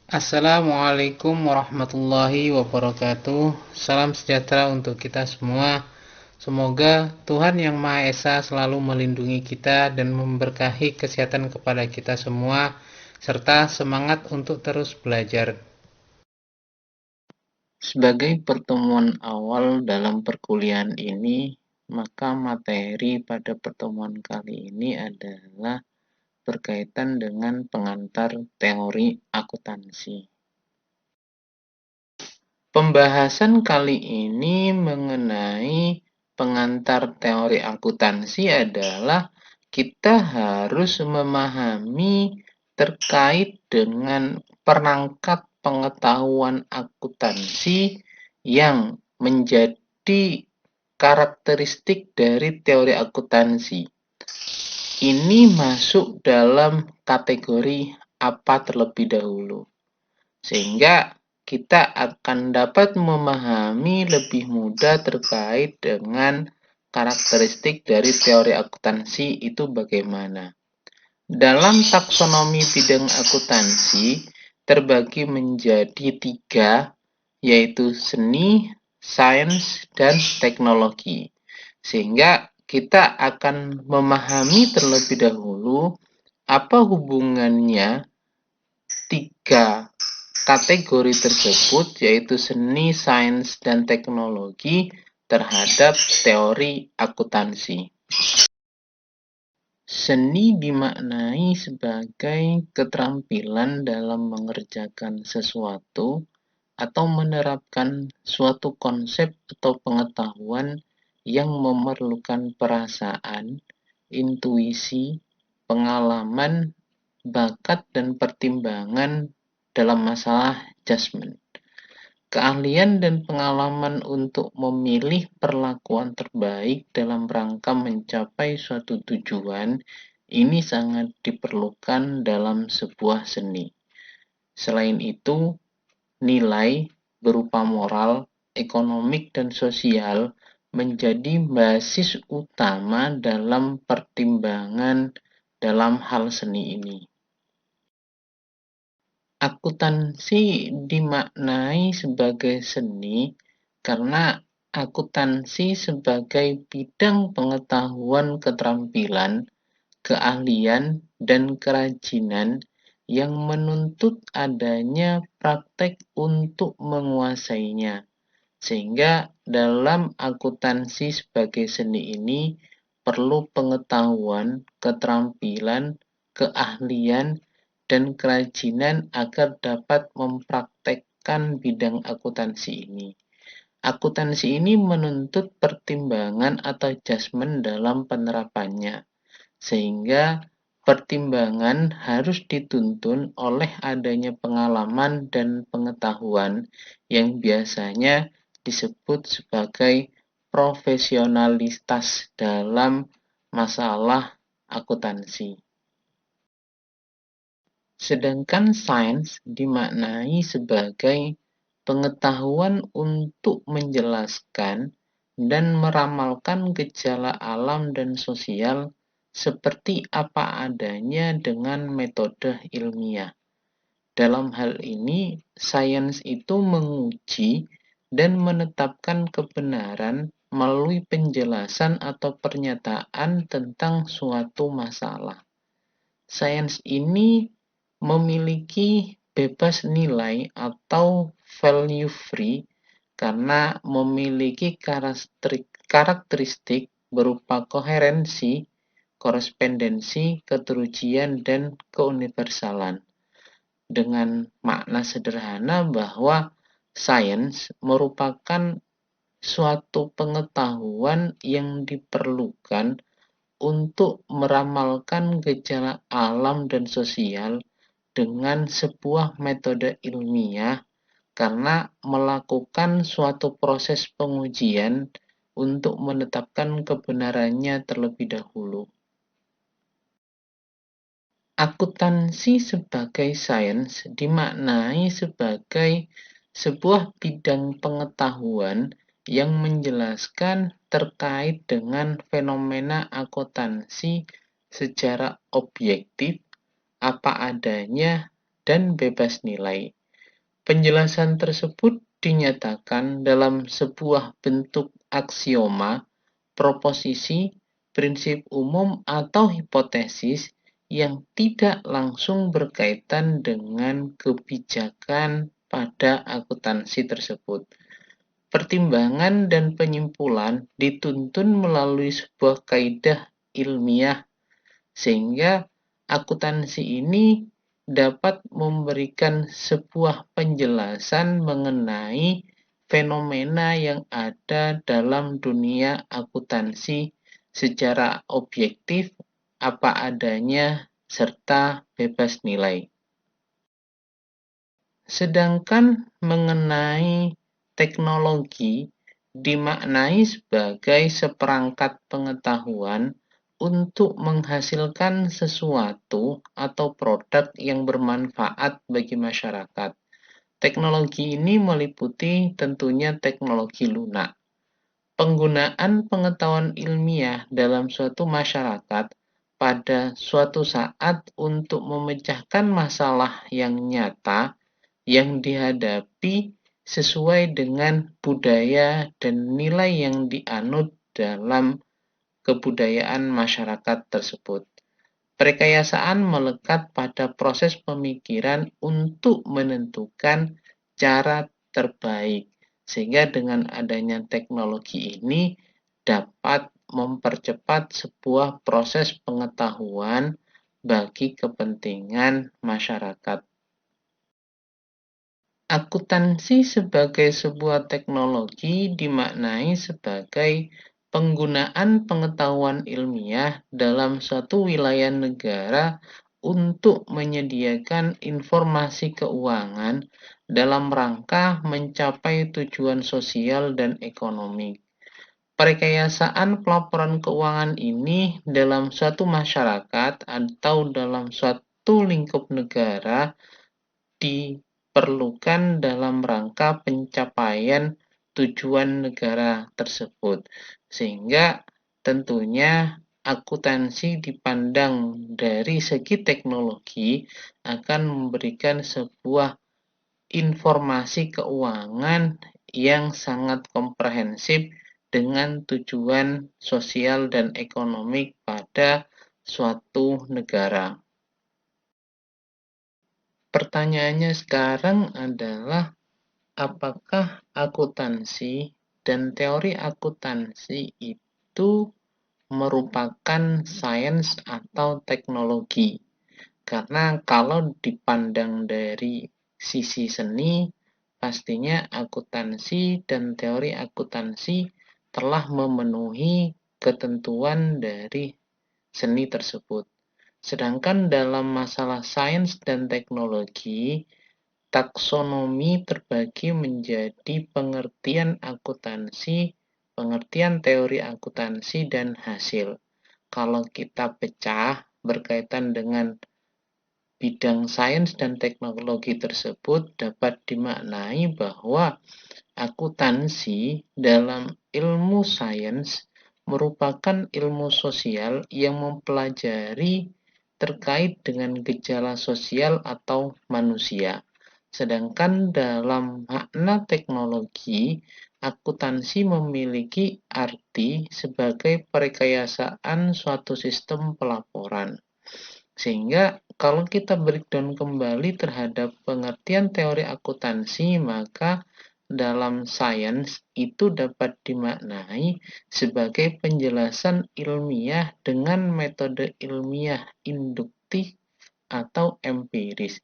Assalamualaikum warahmatullahi wabarakatuh. Salam sejahtera untuk kita semua. Semoga Tuhan Yang Maha Esa selalu melindungi kita dan memberkahi kesehatan kepada kita semua, serta semangat untuk terus belajar. Sebagai pertemuan awal dalam perkuliahan ini, maka materi pada pertemuan kali ini adalah berkaitan dengan pengantar teori akuntansi. Pembahasan kali ini mengenai pengantar teori akuntansi adalah kita harus memahami terkait dengan perangkat pengetahuan akuntansi yang menjadi karakteristik dari teori akuntansi. Ini masuk dalam kategori apa terlebih dahulu, sehingga kita akan dapat memahami lebih mudah terkait dengan karakteristik dari teori akuntansi itu bagaimana. Dalam taksonomi bidang akuntansi terbagi menjadi 3, yaitu seni, sains, dan teknologi. Sehingga kita akan memahami terlebih dahulu apa hubungannya 3 kategori tersebut, yaitu seni, sains, dan teknologi terhadap teori akuntansi. Seni dimaknai sebagai keterampilan dalam mengerjakan sesuatu atau menerapkan suatu konsep atau pengetahuan yang memerlukan perasaan, intuisi, pengalaman, bakat, dan pertimbangan dalam masalah judgement. Keahlian dan pengalaman untuk memilih perlakuan terbaik dalam rangka mencapai suatu tujuan ini sangat diperlukan dalam sebuah seni. Selain itu, nilai berupa moral, ekonomik, dan sosial menjadi basis utama dalam pertimbangan dalam hal seni ini. Akuntansi dimaknai sebagai seni karena akuntansi sebagai bidang pengetahuan keterampilan, keahlian, dan kerajinan yang menuntut adanya praktek untuk menguasainya. Sehingga dalam akuntansi sebagai seni ini perlu pengetahuan, keterampilan, keahlian, dan kerajinan agar dapat mempraktekkan bidang akuntansi ini. Akuntansi ini menuntut pertimbangan atau judgement dalam penerapannya, sehingga pertimbangan harus dituntun oleh adanya pengalaman dan pengetahuan yang biasanya disebut sebagai profesionalitas dalam masalah akuntansi. Sedangkan sains dimaknai sebagai pengetahuan untuk menjelaskan dan meramalkan gejala alam dan sosial seperti apa adanya dengan metode ilmiah. Dalam hal ini, sains itu menguji dan menetapkan kebenaran melalui penjelasan atau pernyataan tentang suatu masalah. Sains ini memiliki bebas nilai atau value free karena memiliki karakteristik berupa koherensi, korespondensi, keterujian, dan keuniversalan. Dengan makna sederhana bahwa sains merupakan suatu pengetahuan yang diperlukan untuk meramalkan gejala alam dan sosial dengan sebuah metode ilmiah karena melakukan suatu proses pengujian untuk menetapkan kebenarannya terlebih dahulu. Akuntansi sebagai sains dimaknai sebagai sebuah bidang pengetahuan yang menjelaskan terkait dengan fenomena akuntansi secara objektif, apa adanya, dan bebas nilai. Penjelasan tersebut dinyatakan dalam sebuah bentuk aksioma, proposisi, prinsip umum, atau hipotesis yang tidak langsung berkaitan dengan kebijakan pada akuntansi tersebut. Pertimbangan dan penyimpulan dituntun melalui sebuah kaidah ilmiah, sehingga akuntansi ini dapat memberikan sebuah penjelasan mengenai fenomena yang ada dalam dunia akuntansi secara objektif, apa adanya, serta bebas nilai. Sedangkan mengenai teknologi dimaknai sebagai seperangkat pengetahuan untuk menghasilkan sesuatu atau produk yang bermanfaat bagi masyarakat. Teknologi ini meliputi tentunya teknologi lunak. Penggunaan pengetahuan ilmiah dalam suatu masyarakat pada suatu saat untuk memecahkan masalah yang nyata yang dihadapi sesuai dengan budaya dan nilai yang dianut dalam kebudayaan masyarakat tersebut. Perkayasaan melekat pada proses pemikiran untuk menentukan cara terbaik, sehingga dengan adanya teknologi ini dapat mempercepat sebuah proses pengetahuan bagi kepentingan masyarakat. Akuntansi sebagai sebuah teknologi dimaknai sebagai penggunaan pengetahuan ilmiah dalam suatu wilayah negara untuk menyediakan informasi keuangan dalam rangka mencapai tujuan sosial dan ekonomi. Perkayasaan pelaporan keuangan ini dalam suatu masyarakat atau dalam suatu lingkup negara diperlukan dalam rangka pencapaian tujuan negara tersebut, sehingga tentunya akuntansi dipandang dari segi teknologi akan memberikan sebuah informasi keuangan yang sangat komprehensif dengan tujuan sosial dan ekonomi pada suatu negara. Pertanyaannya sekarang adalah, apakah akuntansi dan teori akuntansi itu merupakan sains atau teknologi? Karena kalau dipandang dari sisi seni, pastinya akuntansi dan teori akuntansi telah memenuhi ketentuan dari seni tersebut. Sedangkan dalam masalah sains dan teknologi, taksonomi terbagi menjadi pengertian akuntansi, pengertian teori akuntansi, dan hasil. Kalau kita pecah berkaitan dengan bidang sains dan teknologi tersebut, dapat dimaknai bahwa akuntansi dalam ilmu sains merupakan ilmu sosial yang mempelajari terkait dengan gejala sosial atau manusia. Sedangkan dalam makna teknologi, akuntansi memiliki arti sebagai perkayasaan suatu sistem pelaporan. Sehingga kalau kita breakdown kembali terhadap pengertian teori akuntansi, maka dalam sains itu dapat dimaknai sebagai penjelasan ilmiah dengan metode ilmiah induktif atau empiris,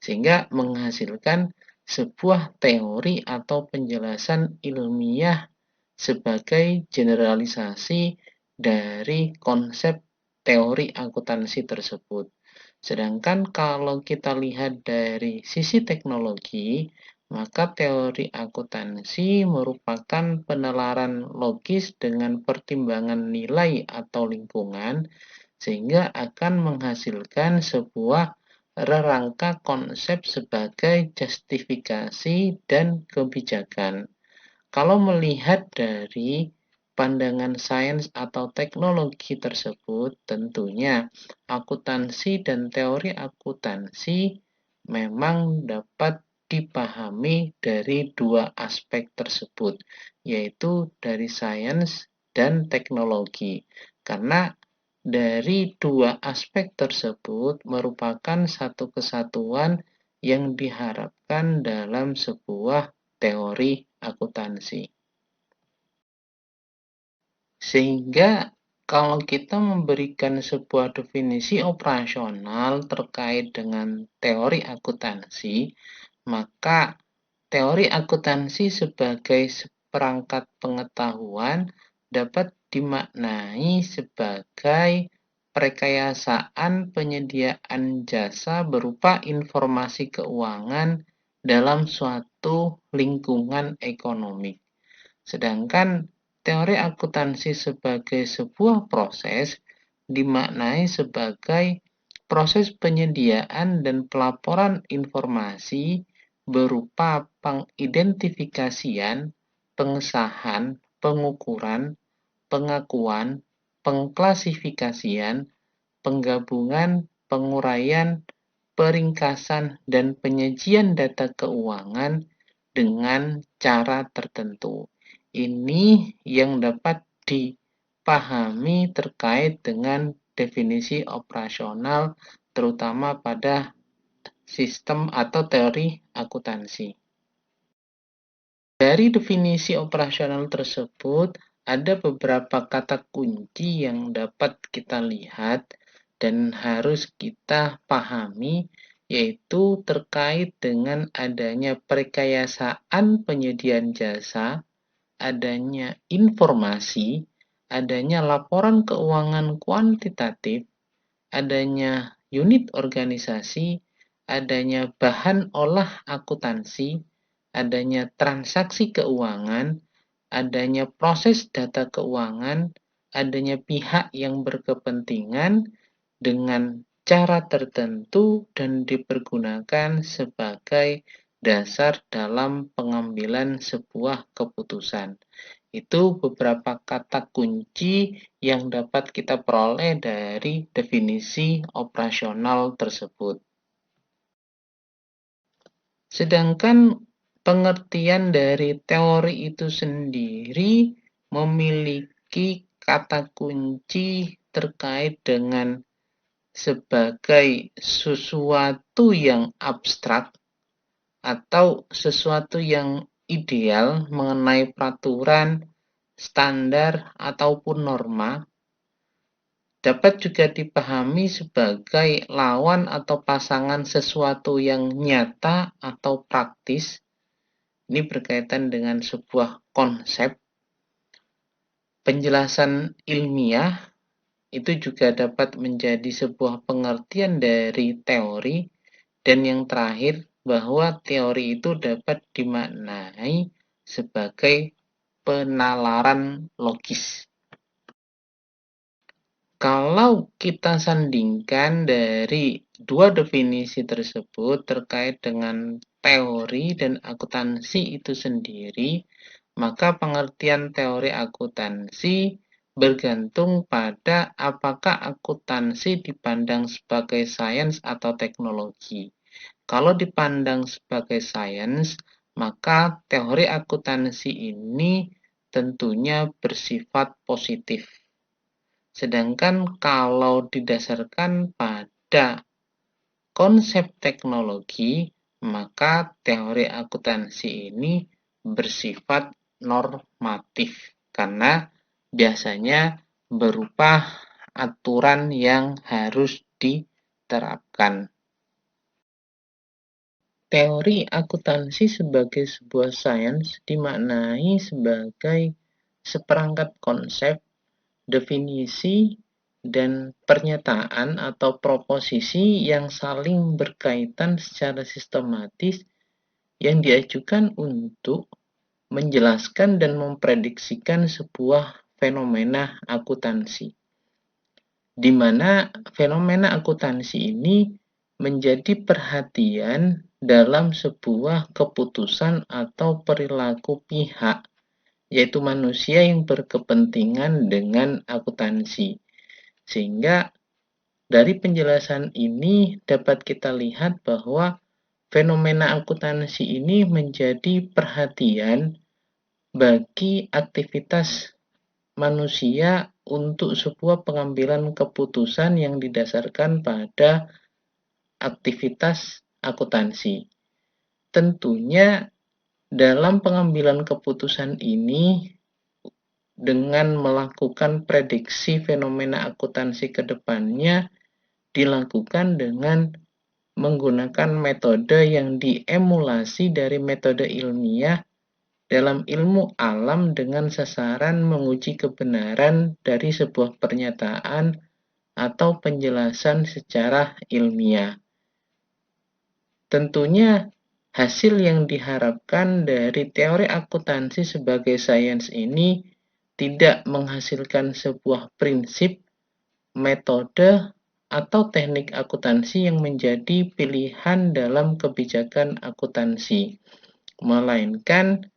sehingga menghasilkan sebuah teori atau penjelasan ilmiah sebagai generalisasi dari konsep teori akuntansi tersebut. Sedangkan kalau kita lihat dari sisi teknologi, maka teori akuntansi merupakan penalaran logis dengan pertimbangan nilai atau lingkungan, sehingga akan menghasilkan sebuah rangka konsep sebagai justifikasi dan kebijakan. Kalau melihat dari pandangan sains atau teknologi tersebut, tentunya akuntansi dan teori akuntansi memang dapat dipahami dari dua aspek tersebut, yaitu dari sains dan teknologi. Karena dari dua aspek tersebut merupakan satu kesatuan yang diharapkan dalam sebuah teori akuntansi. Sehingga kalau kita memberikan sebuah definisi operasional terkait dengan teori akuntansi, maka teori akuntansi sebagai seperangkat pengetahuan dapat dimaknai sebagai perekayasaan penyediaan jasa berupa informasi keuangan dalam suatu lingkungan ekonomi. Sedangkan teori akuntansi sebagai sebuah proses dimaknai sebagai proses penyediaan dan pelaporan informasi berupa pengidentifikasian, pengesahan, pengukuran, pengakuan, pengklasifikasian, penggabungan, penguraian, peringkasan, dan penyajian data keuangan dengan cara tertentu. Ini yang dapat dipahami terkait dengan definisi operasional, terutama pada sistem atau teori akuntansi. Dari definisi operasional tersebut, ada beberapa kata kunci yang dapat kita lihat dan harus kita pahami, yaitu terkait dengan adanya perekayasaan penyediaan jasa, adanya informasi, adanya laporan keuangan kuantitatif, adanya unit organisasi, adanya bahan olah akuntansi, adanya transaksi keuangan, adanya proses data keuangan, adanya pihak yang berkepentingan dengan cara tertentu dan dipergunakan sebagai dasar dalam pengambilan sebuah keputusan. Itu beberapa kata kunci yang dapat kita peroleh dari definisi operasional tersebut. Sedangkan pengertian dari teori itu sendiri memiliki kata kunci terkait dengan sebagai sesuatu yang abstrak atau sesuatu yang ideal mengenai peraturan, standar, ataupun norma, dapat juga dipahami sebagai lawan atau pasangan sesuatu yang nyata atau praktis. Ini berkaitan dengan sebuah konsep. Penjelasan ilmiah itu juga dapat menjadi sebuah pengertian dari teori. Dan yang terakhir, bahwa teori itu dapat dimaknai sebagai penalaran logis. Kalau kita sandingkan dari dua definisi tersebut terkait dengan teori dan akuntansi itu sendiri, maka pengertian teori akuntansi bergantung pada apakah akuntansi dipandang sebagai sains atau teknologi. Kalau dipandang sebagai sains, maka teori akuntansi ini tentunya bersifat positif. Sedangkan kalau didasarkan pada konsep teknologi, maka teori akuntansi ini bersifat normatif karena biasanya berupa aturan yang harus diterapkan. Teori akuntansi sebagai sebuah sains dimaknai sebagai seperangkat konsep, definisi, dan pernyataan atau proposisi yang saling berkaitan secara sistematis yang diajukan untuk menjelaskan dan memprediksikan sebuah fenomena akuntansi. Di mana fenomena akuntansi ini menjadi perhatian dalam sebuah keputusan atau perilaku pihak, yaitu manusia yang berkepentingan dengan akuntansi. Sehingga dari penjelasan ini dapat kita lihat bahwa fenomena akuntansi ini menjadi perhatian bagi aktivitas manusia untuk sebuah pengambilan keputusan yang didasarkan pada aktivitas akuntansi. Tentunya dalam pengambilan keputusan ini dengan melakukan prediksi fenomena akuntansi ke depannya dilakukan dengan menggunakan metode yang diemulasi dari metode ilmiah dalam ilmu alam dengan sasaran menguji kebenaran dari sebuah pernyataan atau penjelasan secara ilmiah. Tentunya hasil yang diharapkan dari teori akuntansi sebagai sains ini tidak menghasilkan sebuah prinsip, metode, atau teknik akuntansi yang menjadi pilihan dalam kebijakan akuntansi, melainkan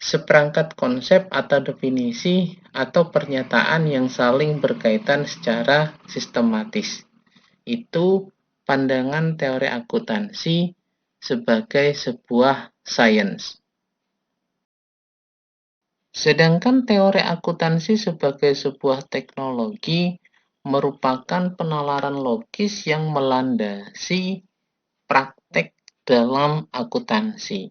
seperangkat konsep atau definisi atau pernyataan yang saling berkaitan secara sistematis. Itu pandangan teori akuntansi sebagai sebuah sains. Sedangkan teori akuntansi sebagai sebuah teknologi merupakan penalaran logis yang melandasi praktek dalam akuntansi.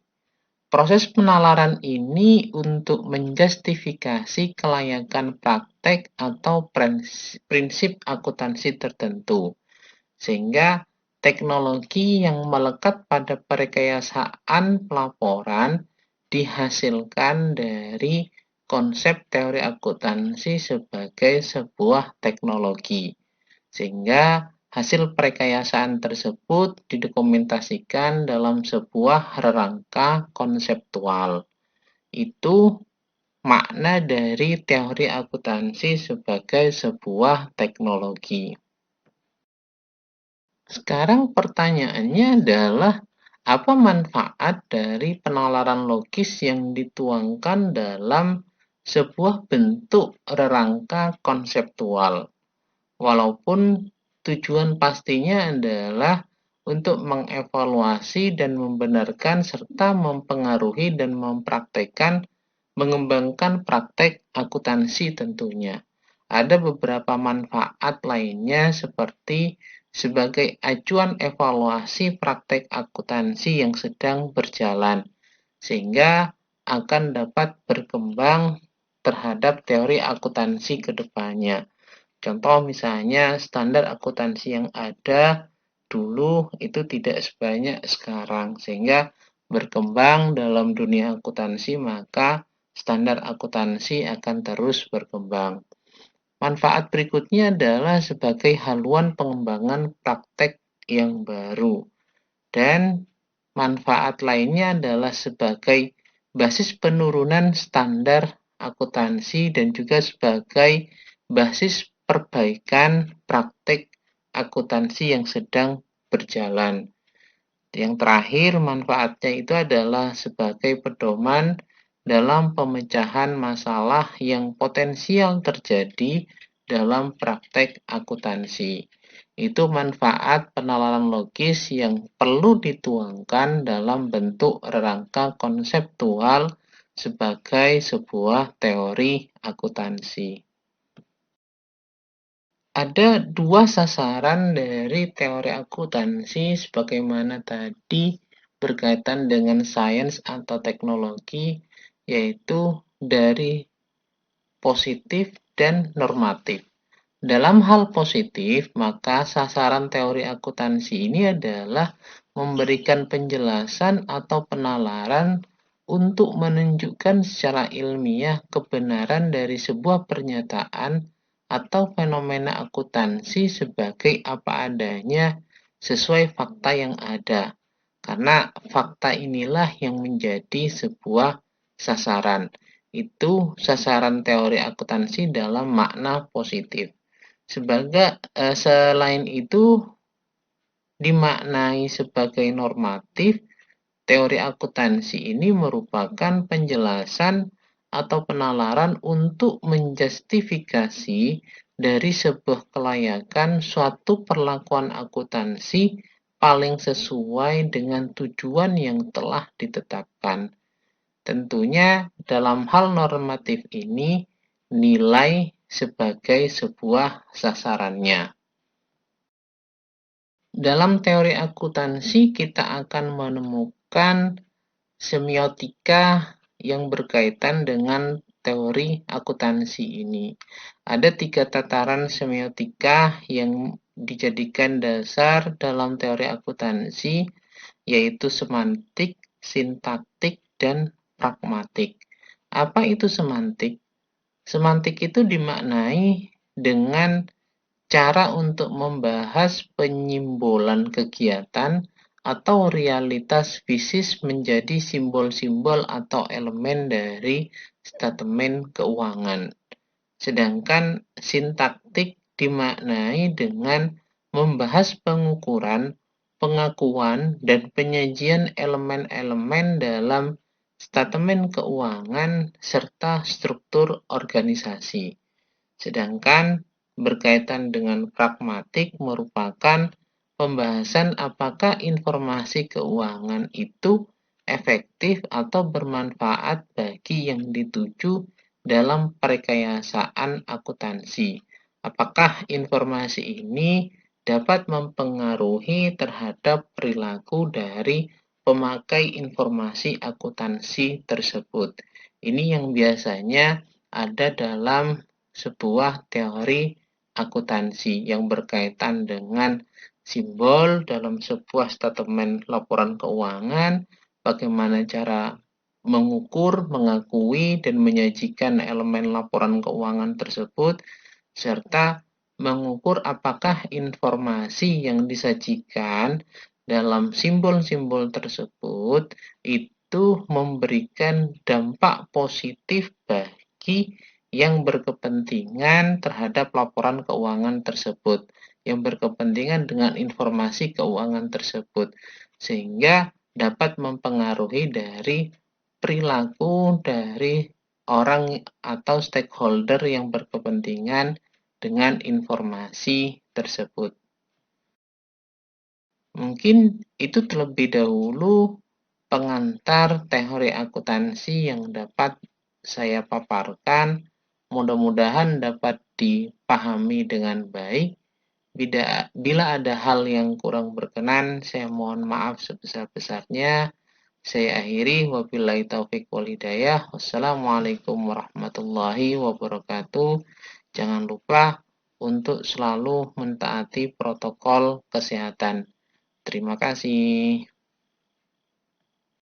Proses penalaran ini untuk menjustifikasi kelayakan praktek atau prinsip akuntansi tertentu, sehingga teknologi yang melekat pada perekayasaan pelaporan dihasilkan dari konsep teori akuntansi sebagai sebuah teknologi, sehingga hasil perekayasaan tersebut didokumentasikan dalam sebuah rangka konseptual. Itu makna dari teori akuntansi sebagai sebuah teknologi. Sekarang pertanyaannya adalah, apa manfaat dari penalaran logis yang dituangkan dalam sebuah bentuk rangka konseptual? Walaupun tujuan pastinya adalah untuk mengevaluasi dan membenarkan serta mempengaruhi dan mengembangkan praktek akuntansi tentunya. Ada beberapa manfaat lainnya seperti sebagai acuan evaluasi praktek akuntansi yang sedang berjalan, sehingga akan dapat berkembang terhadap teori akuntansi ke depannya. Contoh misalnya standar akuntansi yang ada dulu itu tidak sebanyak sekarang, sehingga berkembang dalam dunia akuntansi maka standar akuntansi akan terus berkembang. Manfaat berikutnya adalah sebagai haluan pengembangan praktek yang baru. Dan manfaat lainnya adalah sebagai basis penurunan standar akuntansi dan juga sebagai basis perbaikan praktik akuntansi yang sedang berjalan. Yang terakhir, manfaatnya itu adalah sebagai pedoman dalam pemecahan masalah yang potensial terjadi dalam praktek akuntansi. Itu manfaat penalaran logis yang perlu dituangkan dalam bentuk rangka konseptual sebagai sebuah teori akuntansi. Ada dua sasaran dari teori akuntansi sebagaimana tadi berkaitan dengan sains atau teknologi, yaitu dari positif dan normatif. Dalam hal positif, maka sasaran teori akuntansi ini adalah memberikan penjelasan atau penalaran untuk menunjukkan secara ilmiah kebenaran dari sebuah pernyataan atau fenomena akuntansi sebagai apa adanya sesuai fakta yang ada. Karena fakta inilah yang menjadi sebuah sasaran. Itu sasaran teori akuntansi dalam makna positif. Selain itu dimaknai sebagai normatif, teori akuntansi ini merupakan penjelasan atau penalaran untuk menjustifikasi dari sebuah kelayakan suatu perlakuan akuntansi paling sesuai dengan tujuan yang telah ditetapkan. Tentunya dalam hal normatif ini, nilai sebagai sebuah sasarannya. Dalam teori akuntansi, kita akan menemukan semiotika yang berkaitan dengan teori akuntansi ini. Ada 3 tataran semiotika yang dijadikan dasar dalam teori akuntansi, yaitu semantik, sintaktik, dan pragmatik. Apa itu semantik? Semantik itu dimaknai dengan cara untuk membahas penyimbolan kegiatan atau realitas bisnis menjadi simbol-simbol atau elemen dari statement keuangan. Sedangkan sintaktik dimaknai dengan membahas pengukuran, pengakuan, dan penyajian elemen-elemen dalam statement keuangan serta struktur organisasi. Sedangkan berkaitan dengan pragmatik merupakan pembahasan apakah informasi keuangan itu efektif atau bermanfaat bagi yang dituju dalam perekayasaan akuntansi. Apakah informasi ini dapat mempengaruhi terhadap perilaku dari pemakai informasi akuntansi tersebut. Ini yang biasanya ada dalam sebuah teori akuntansi yang berkaitan dengan simbol dalam sebuah statement laporan keuangan, bagaimana cara mengukur, mengakui, dan menyajikan elemen laporan keuangan tersebut, serta mengukur apakah informasi yang disajikan dalam simbol-simbol tersebut itu memberikan dampak positif bagi yang berkepentingan terhadap laporan keuangan tersebut, yang berkepentingan dengan informasi keuangan tersebut, sehingga dapat mempengaruhi dari perilaku dari orang atau stakeholder yang berkepentingan dengan informasi tersebut. Mungkin itu terlebih dahulu pengantar teori akuntansi yang dapat saya paparkan. Mudah-mudahan dapat dipahami dengan baik. Bila ada hal yang kurang berkenan, saya mohon maaf sebesar-besarnya. Saya akhiri, wabillahi taufiq wal hidayah. Wassalamualaikum warahmatullahi wabarakatuh. Jangan lupa untuk selalu mentaati protokol kesehatan. Terima kasih.